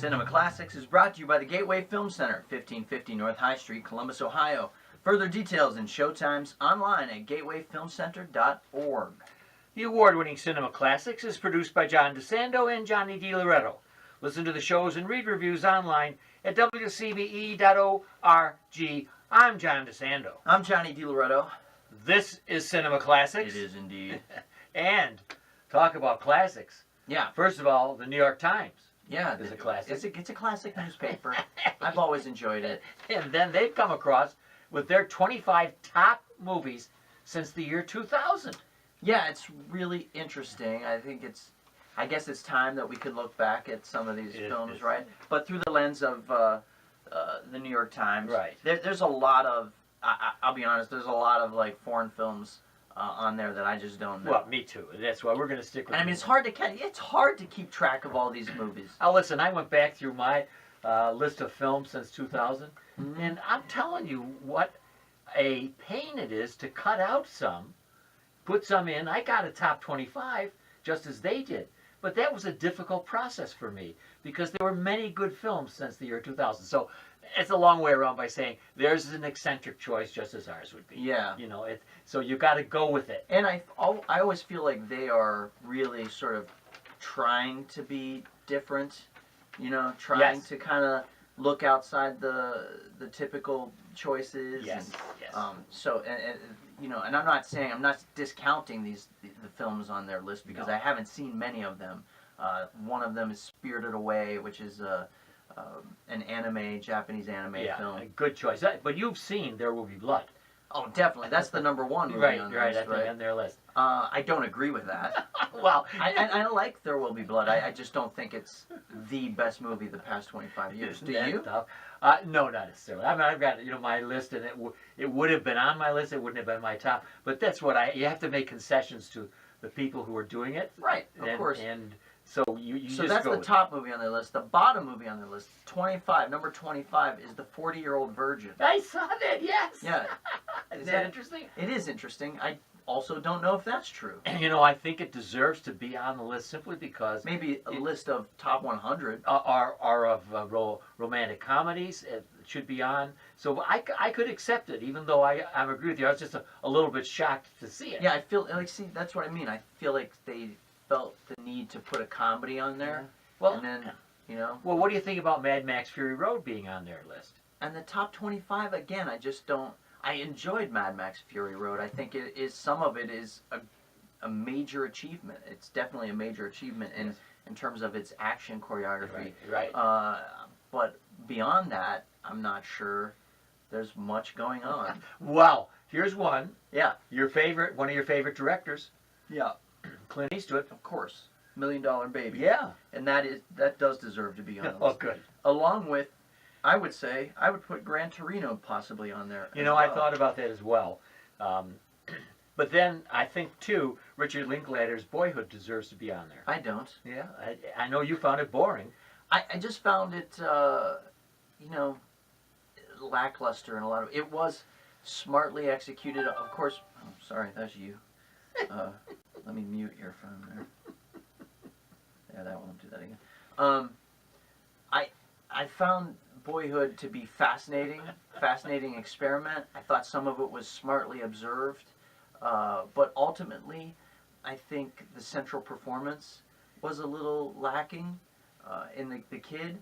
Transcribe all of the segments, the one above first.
Cinema Classics is brought to you by the Gateway Film Center, 1550 North High Street, Columbus, Ohio. Further details and showtimes online at gatewayfilmcenter.org. The award-winning Cinema Classics is produced by John DeSando and Johnny DiLoretto. Listen to the shows and read reviews online at WCBE.org. I'm John DeSando. I'm Johnny DiLoretto. This is Cinema Classics. It is indeed. And talk about classics. Yeah. First of all, the New York Times. Yeah, is a classic. It's a classic newspaper. I've always enjoyed it. And then they've come across with their 25 top movies since the year 2000. Yeah, it's really interesting. I guess it's time that we could look back at some of these films, right? But through the lens of the New York Times. Right. There's a lot of, I'll be honest, there's a lot of like foreign films on there that I just don't know. Well, me too. That's why we're going to stick with. And I mean, it's hard to keep track of all these movies. Listen, I went back through my list of films since 2000, and I'm telling you what a pain it is to cut out some, put some in. I got a top 25 just as they did, but that was a difficult process for me because there were many good films since the year 2000. So it's a long way around by saying theirs is an eccentric choice just as ours would be. Yeah. You know, so you got to go with it. And I always feel like they are really sort of trying to be different, you know, trying to kind of look outside the typical choices. Yes. And, so, you know, and I'm not discounting the films on their list because I haven't seen many of them. One of them is Spirited Away, which is an Japanese anime film. A good choice. But you've seen There Will Be Blood. Oh, definitely. That's the number one movie on their list. Right, on their list. I don't agree with that. Well, I like There Will Be Blood. I just don't think it's the best movie of the past 25 years. Do you? No, not necessarily. I mean, I've got my list, and it would have been on my list. It wouldn't have been my top. But that's what you have to make concessions to the people who are doing it. Right, of course. And so you so just that's go the top movie on their list. The bottom movie on their list, 25, number 25, is The 40-Year-Old Virgin. I saw that, yes. Yeah. Is that interesting? It is interesting. I also don't know if that's true. And, you know, I think it deserves to be on the list simply because... Maybe a list of top 100. Are of romantic comedies. It should be on. So I could accept it, even though I agree with you. I was just a little bit shocked to see it. Yeah, I feel like, see, that's what I mean. I feel like they felt the need to put a comedy on there. Well, and then, you know. Well, what do you think about Mad Max Fury Road being on their list? And the top 25, again, I just don't... I enjoyed Mad Max Fury Road. I think some of it is a major achievement. It's definitely a major achievement in terms of its action choreography. Right. But beyond that, I'm not sure there's much going on. Well, here's one. Yeah. One of your favorite directors. Yeah. Clint Eastwood. Of course. $1 Million Baby. Yeah. And that does deserve to be on the list. Oh, good. Along with, I would put Gran Torino possibly on there. You know, I thought about that as well. But then I think, too, Richard Linklater's Boyhood deserves to be on there. I don't. Yeah. I know you found it boring. I just found it, you know, lackluster in a lot of... It was smartly executed. Of course... Oh, sorry, that's you. Let me mute your phone there. Yeah, that won't do that again. I found Boyhood to be fascinating experiment. I thought some of it was smartly observed, but ultimately, I think the central performance was a little lacking in the kid.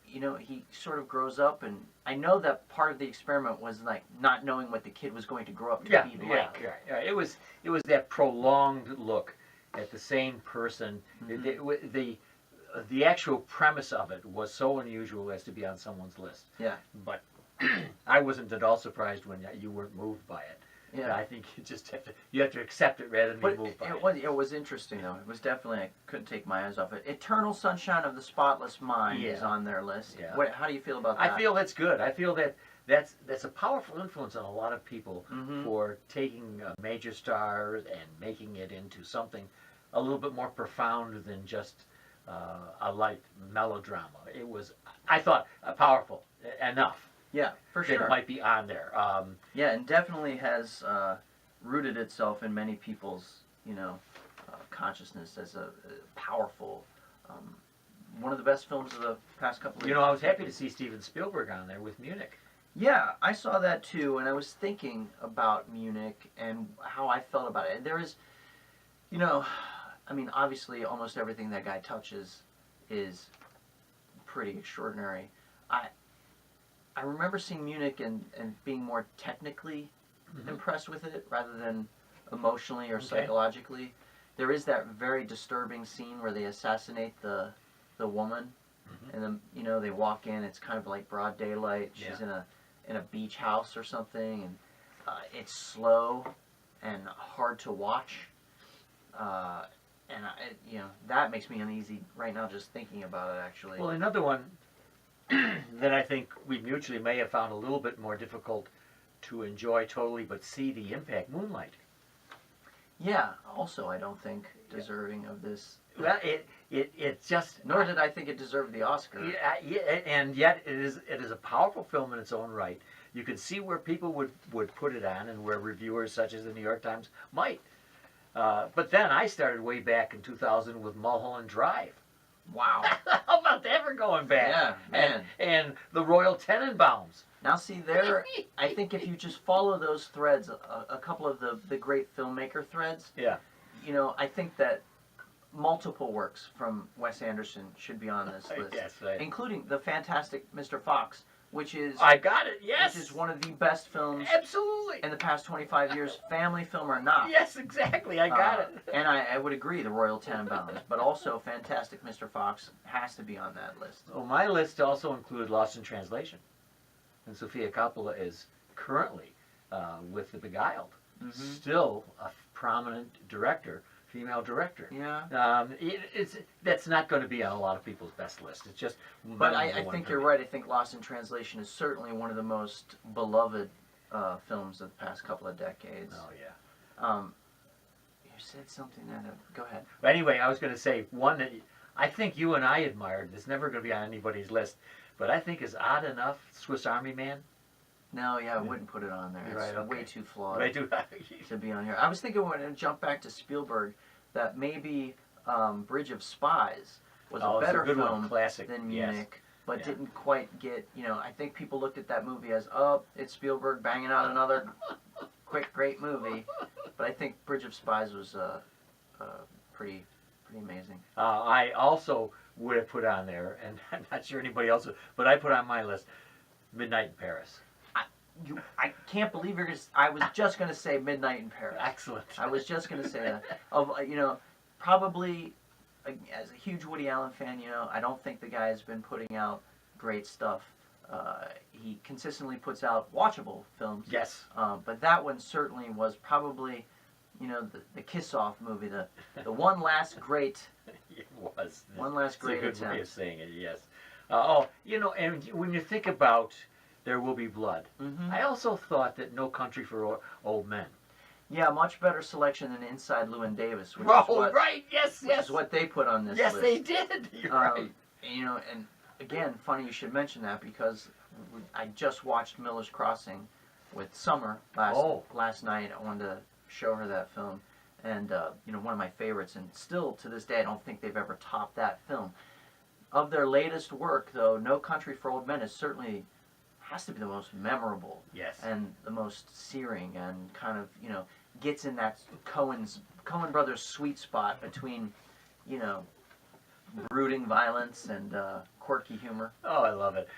You know, he sort of grows up, and I know that part of the experiment was like not knowing what the kid was going to grow up to be like. Yeah. It was that prolonged look at the same person. The actual premise of it was so unusual as to be on someone's list. Yeah. But I wasn't at all surprised when you weren't moved by it. Yeah. I think you just have to accept it rather than be moved by it. It was interesting though. It was definitely, I couldn't take my eyes off it. Eternal Sunshine of the Spotless Mind is on their list. Yeah. How do you feel about that? I feel that's good. I feel that's a powerful influence on a lot of people for taking major stars and making it into something a little bit more profound than just a light melodrama. It was, I thought, powerful enough. Yeah, for sure. It might be on there. Yeah, and definitely has rooted itself in many people's, consciousness as a powerful one of the best films of the past couple of years. You know, I was happy to see Steven Spielberg on there with Munich. Yeah, I saw that too, and I was thinking about Munich and how I felt about it. And there is, you know, I mean, obviously, almost everything that guy touches is pretty extraordinary. I remember seeing Munich and being more technically impressed with it rather than emotionally or psychologically. There is that very disturbing scene where they assassinate the woman, and then they walk in. It's kind of like broad daylight. She's in a beach house or something, and it's slow and hard to watch. And that makes me uneasy right now just thinking about it. Actually. Well, another one that I think we mutually may have found a little bit more difficult to enjoy totally, but see the impact. Moonlight. Yeah. Also, I don't think deserving of this. Well, it just. Nor did I think it deserved the Oscar. Yeah, and yet it is a powerful film in its own right. You can see where people would put it on, and where reviewers such as the New York Times might. But then I started way back in 2000 with Mulholland Drive. Wow. How about that for going back? Yeah, man. And the Royal Tenenbaums. Now, see, I think if you just follow those threads, a couple of the great filmmaker threads, Yeah. I think that multiple works from Wes Anderson should be on this list, Yes, right. including the fantastic Mr. Fox, which is I got it. Yes. which is one of the best films Absolutely. in the past 25 years, family film or not. Yes, exactly. I got it. And I would agree, the Royal Tenenbaums, but also fantastic Mr. Fox has to be on that list. Well, my list also included Lost in Translation, and Sofia Coppola is currently with The Beguiled, still a prominent director, female director. Yeah. That's not going to be on a lot of people's best list. It's just. But I think you're right. I think Lost in Translation is certainly one of the most beloved films of the past couple of decades. Oh yeah. You said something that. Go ahead. But anyway, I was going to say one that I think you and I admired. It's never going to be on anybody's list, but I think is odd enough. Swiss Army Man. No, yeah, I wouldn't put it on there. It's Right, okay. way too flawed I do. to be on here. I was thinking when I jump back to Spielberg that maybe Bridge of Spies was a better good film one. Classic. than Yes. Munich, but Yeah. didn't quite get. I think people looked at that movie as, oh, it's Spielberg banging out another quick, great movie. But I think Bridge of Spies was pretty amazing. I also would have put on there, and I'm not sure anybody else would, but I put on my list Midnight in Paris. I can't believe you're gonna. I was just gonna say Midnight in Paris. Excellent. I was just gonna say that. Probably as a huge Woody Allen fan, I don't think the guy has been putting out great stuff. He consistently puts out watchable films. Yes. But that one certainly was probably, the kiss-off movie, the one last great. It was. One last great It's a good way attempt. of saying it. Yes. And when you think about There Will Be Blood, I also thought that No Country for Old Men. Yeah, much better selection than Inside Llewyn Davis, which Right. Yes. which is what they put on this Yes, list. they did. You're right. And again, funny you should mention that because I just watched Miller's Crossing with Summer last night. I wanted to show her that film, and one of my favorites, and still to this day I don't think they've ever topped that film. Of their latest work, though, No Country for Old Men has to be the most memorable. Yes. And the most searing, and kind of gets in that Coen brothers sweet spot between brooding violence and quirky humor. Oh, I love it.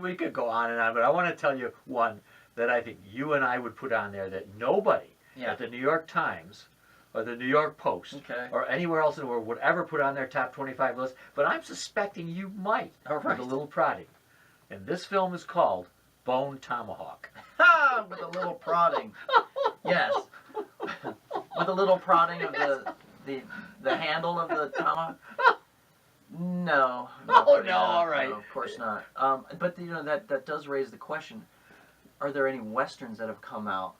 We could go on and on, but I want to tell you one that I think you and I would put on there that nobody at the New York Times or the New York Post or anywhere else in the world would ever put on their top 25 list, but I'm suspecting you might with a little prodding. And this film is called Bone Tomahawk. With a little prodding. Yes. With a little prodding of the handle of the tomahawk. No. Oh, no, all right. No, of course not. But that does raise the question: are there any westerns that have come out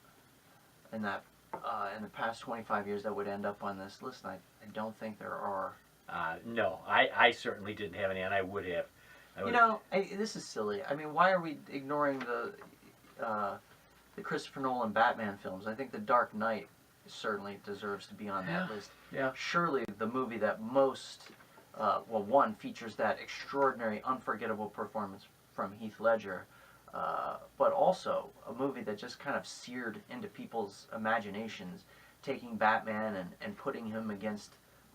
in the past 25 years that would end up on this list? I don't think there are. No, I certainly didn't have any, and I would have. This is silly. I mean, why are we ignoring the Christopher Nolan Batman films? I think The Dark Knight certainly deserves to be on that list. Yeah. Surely the movie that most well, one features that extraordinary, unforgettable performance from Heath Ledger, but also a movie that just kind of seared into people's imaginations, taking Batman and putting him against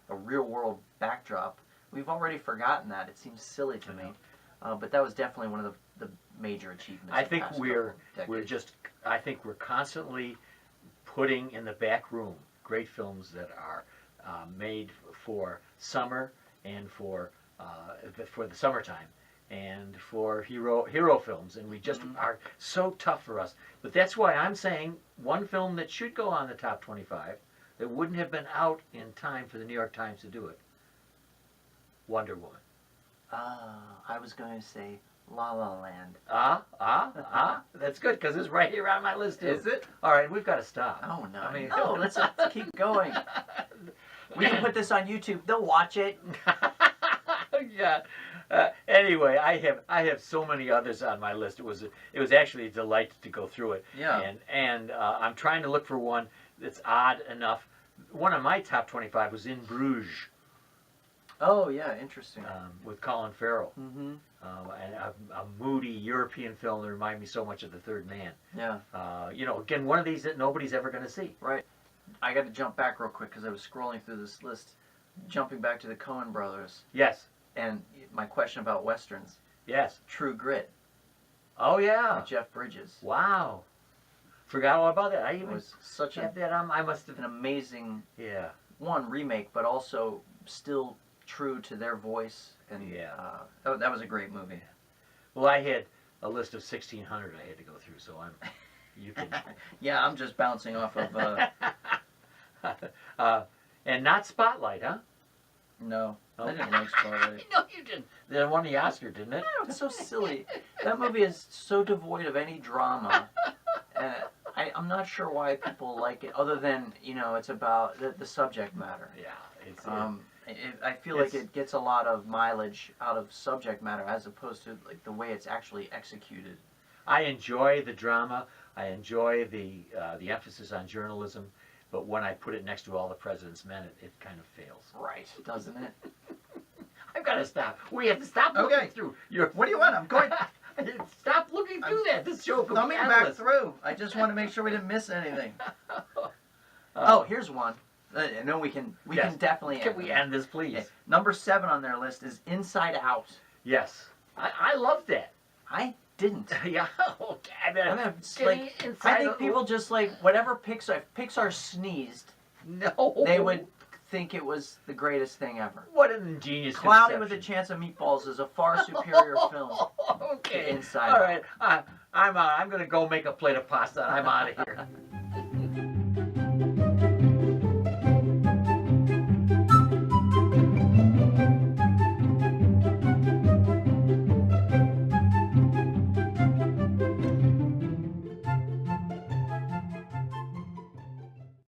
a real-world backdrop. We've already forgotten that. It seems silly to me, but that was definitely one of the major achievements. I think I think we're constantly putting in the back room great films that are made for summer and for the summertime and for hero films, and we just are so tough for us. But that's why I'm saying one film that should go on the top 25 that wouldn't have been out in time for the New York Times to do it. Wonder Woman. I was going to say La La Land. That's good because it's right here on my list too. Is it? All right, we've got to stop. Oh no! I mean, no, let's keep going. We can put this on YouTube. They'll watch it. Yeah. Anyway, I have so many others on my list. It was actually a delight to go through it. Yeah. And I'm trying to look for one that's odd enough. One of my top 25 was In Bruges. Oh yeah, interesting. With Colin Farrell. Mm-hmm. And a moody European film that reminded me so much of The Third Man. Yeah. Again, one of these that nobody's ever going to see. Right. I got to jump back real quick because I was scrolling through this list, jumping back to the Coen brothers. Yes. And my question about westerns. Yes. True Grit. Oh yeah. With Jeff Bridges. Wow. Forgot all about that. I It even was such had that on. I must have. an amazing Yeah. remake, but also still true to their voice. And Yeah. that was a great movie. Well, I had a list of 1,600 I had to go through, so you can. Yeah, I'm just bouncing off of. And not Spotlight, huh? No, Oh. I didn't like Spotlight. No, you didn't. That won the Oscar, didn't it? No, it's so silly. That movie is so devoid of any drama. I'm not sure why people like it, other than it's about the subject matter. Yeah, it's. I feel like it gets a lot of mileage out of subject matter as opposed to like the way it's actually executed. I enjoy the drama. I enjoy the emphasis on journalism, but when I put it next to All the President's Men, it kind of fails. Right, doesn't it? I've got to stop. We have to stop looking through your. What do you want? I'm going. Stop looking through that. This show could be Thumbing back endless. through. I just want to make sure we didn't miss anything. Oh, here's one. No, we can definitely. Can we end this, please? Okay. Number 7 on their list is Inside Out. Yes, I love that. I didn't. Yeah, okay. I think people just like whatever Pixar sneezed. No, They would think it was the greatest thing ever. What an ingenious Cloudy conception. with a Chance of Meatballs is a far superior film. Okay, to Inside all Out. right. I'm going to go make a plate of pasta. I'm out of here.